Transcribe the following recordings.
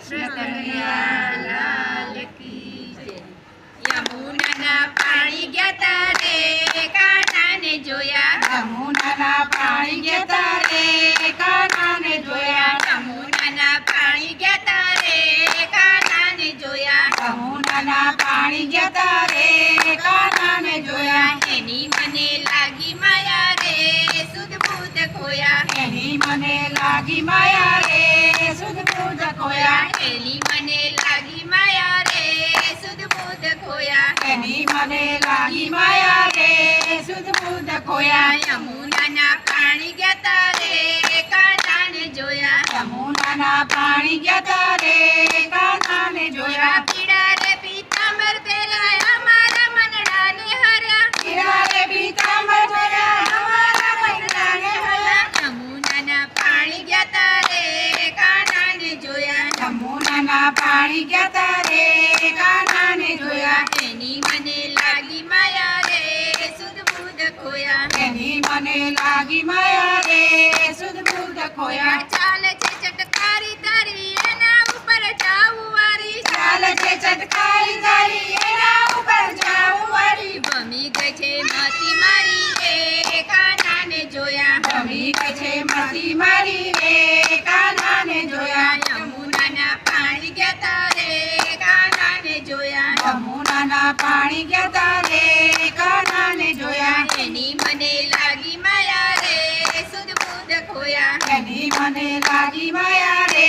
કનૈયાલાલ કી જય। યમુનાના પાણી ગયા તારે કાનાને જોયા, યમુનાના પાણી ગયા તારે કાનાને જોયા, યમુનાના પાણી ગયા તારે કાનાને જોયા, યમુનાના પાણી ગયા તારે કાનાને જોયા, એની મને લાગી માયા રે સુધ બુધ ખોયા, એની મને લાગી માયા રે સુધ બુધ ખોયા, એની મને લાગી માયા રે સુધ બુધ ખોયા, એની મને લાગી માયા રે સુધ બુધ ખોયા, યમુનાના પાણી ગયા તારે કાનાને જોયા, યમુનાના પાણી ગયા તારે કાનાને જોયા, પીળા રે પીતાંબર પહેરાયા મારા મનડાને હર્યા, પીળા રે પીતાંબર પહેર્યા અમારા મનડાને હર્યા, યમુનાના પાણી ગયા તારે કાનાને જોયા, યમુનાના પાણી ગયા તારે કાનાને જોયા, એની મને લાગી માયા રે સુધ બુધ ખોયા, એની મને લાગી માયા રે સુધ બુધ ખોયા, ચાલે છે ચટકારી તારી એના ઉપર જાવું વારી, ચાલે છે ચટકારી તારી એના ઉપર જાવું વાળી, ભમી ગઈ છે મતી મારી રે કાનાને જોયા, ગમી ગઈ છે મતી મારી રે કાનાને જોયા, યમુનાના પાણી ગયા તારે કાનાને જોયા, યમુનાના પાણી ગયા તારે કાનાને જોયા, એની મને લાગી માયા રે સુધ બુધ ખોયા, એની મને લાગી માયા રે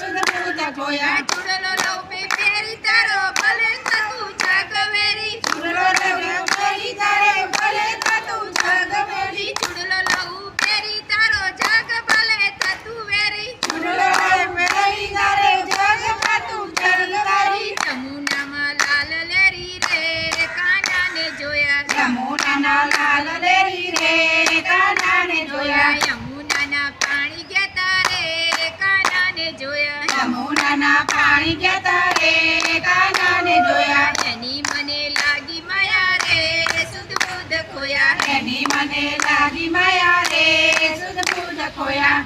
સુધ બુધ ખોયા, ચૂડલો લઉં પહેરી તારો ભલે થતું જાગવેરી, ચૂડલો લઉં પહેરી તારે ભલે થતું જગવેરી, ચૂડલો લઉં પહેરી તારો જાગ ભલે થતું વેરી, ચૂડલો લઉં પહેરી તારે જગ થતું જગવેરી, યમુનામાં લાલ લેરી રે કાનાને જોયા, યમુનાના લાલ લેરી રે કાનાને જોયા, યમુનાના પાણી ગયા તારે કાનાને જોયા, યમુનાના પાણી ગયા તારે કાનાને જોયા, એની મને લાગી માયા રે સુધ બુધ ખોયા, એની મને લાગી માયા રે સુધ બુધ ખોયા,